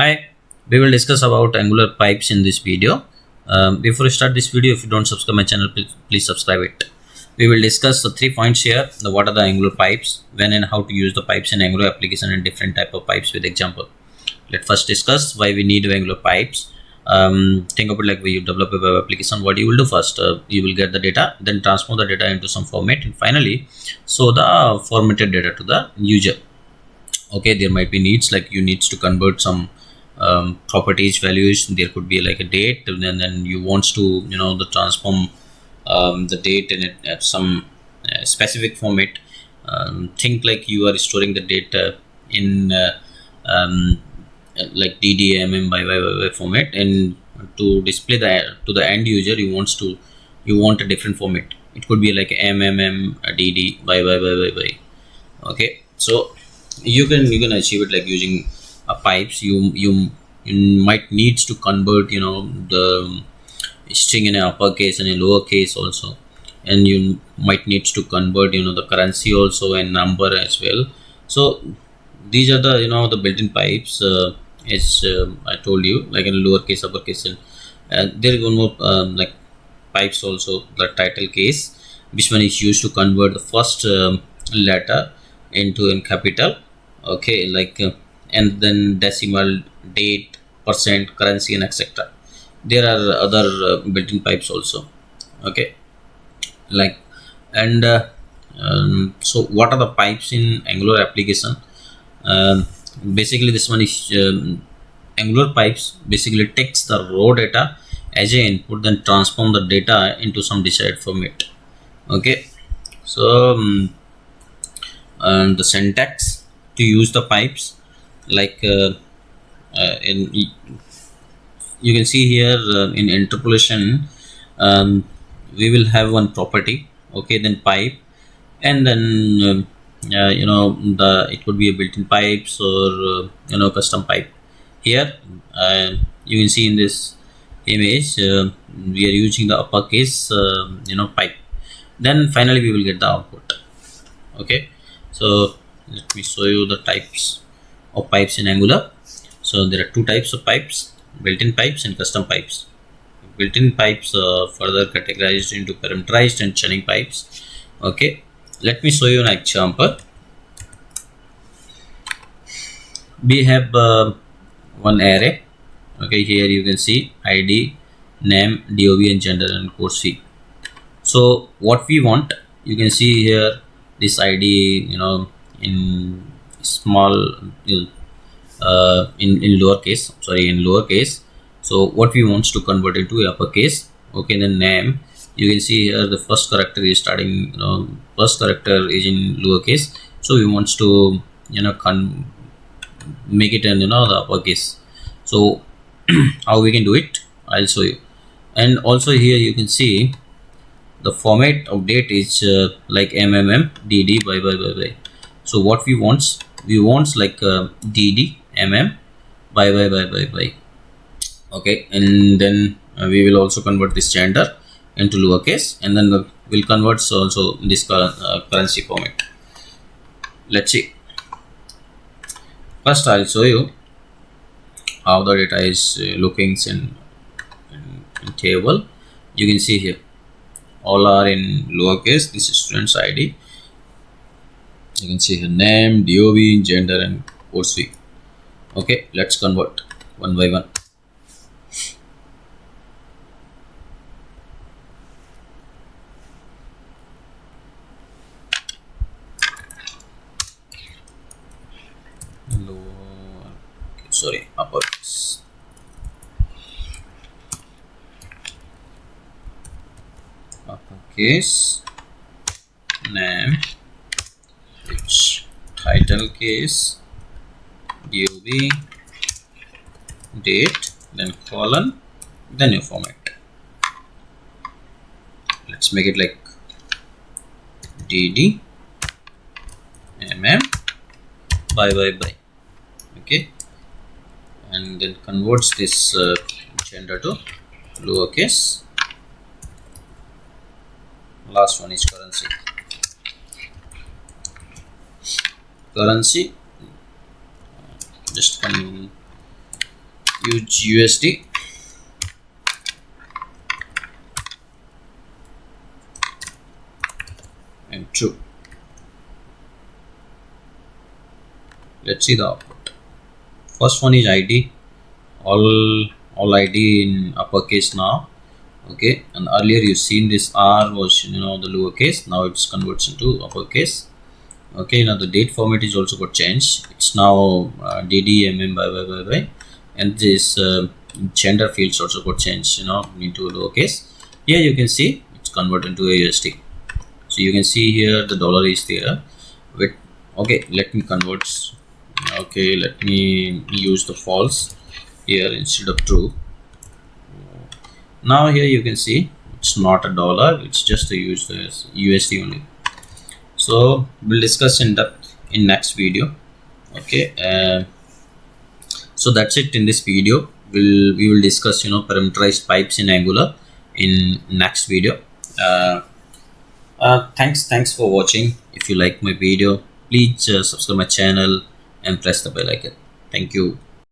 Hi, we will discuss about Angular pipes in this video. Before we start this video, if you don't subscribe my channel, please subscribe it. We will discuss the 3 points here. What are the Angular pipes, when and how to use the pipes in Angular application and different type of pipes with example. Let's first discuss why we need Angular pipes. Think about like when you develop a web application, what you will do first, you will get the data, then transform the data into some format, and finally show the formatted data to the user. Okay, there might be needs like you needs to convert some properties values. There could be like a date, and then you wants to the transform the date in some specific format. Think like you are storing the data in um, like DDMM by format, and to display that to the end user you want a different format. It could be like MMM DD by. Okay, so you can achieve it like using pipes. You might needs to convert the string in a uppercase and a lowercase also, and you might needs to convert the currency also and number as well. So these are the the built-in pipes, as I told you, like in lowercase, uppercase, and there is one more like pipes also, the title case, which one is used to convert the first letter into in capital. Okay, like and then decimal, date, percent, currency, and etc. There are other built-in pipes also. Okay, like and so what are the pipes in Angular application? um, Basically this one is Angular pipes basically takes the raw data as a input, then transform the data into some desired format. Okay, so and the syntax to use the pipes, like in you can see here, in interpolation, we will have one property. Okay, then pipe, and then the it could be a built-in pipes or custom pipe. Here you can see in this image, we are using the uppercase pipe, then finally we will get the output. Okay, so let me show you the types of pipes in Angular. So there are two types of pipes: built-in pipes and custom pipes. Built-in pipes further categorized into parameterized and chaining pipes. Okay, let me show you an example. We have one array. Okay, here you can see ID, name, DOB, and gender, and course fee. So what we want, you can see here this ID, in small, in lowercase, sorry, in lowercase. So what we want to convert into uppercase. Okay, then name, you can see here the first character is starting, first character is in lowercase, so we want to make it in the uppercase. So how we can do it, I'll show you. And also here you can see the format of date is like MMM DD by. So what we want like DD MM by. Okay, and then we will also convert this gender into lowercase, and then we'll convert also this currency format. Let's see. First I'll show you how the data is looking in table. You can see here all are in lowercase. This is student's ID. You can see here name, DOB, gender, and course fee. Okay, let's convert one by one. Sorry, uppercase. Uppercase, name, which title case, DOB, date, then colon, then your format. Let's make it like DD MM by. Okay, and then converts this gender to lowercase. Last one is currency. Just use USD and true. Let's see the output. First one is ID, all ID in uppercase now. Okay, and earlier you seen this R was the lowercase, now it's converts into uppercase. Okay, now the date format is also got changed. It's now DD by, and this gender fields also got changed into lowercase. Here you can see it's converted into a USD. So you can see here the dollar is there. Wait, okay, let me convert. Okay, let me use the false here instead of true. Now here you can see it's not a dollar, it's just a USD only. So we'll discuss in depth in next video. Okay, so that's it in this video. We will discuss parameterized pipes in Angular in next video. Thanks for watching. If you like my video, please subscribe my channel and press the bell icon. Thank you.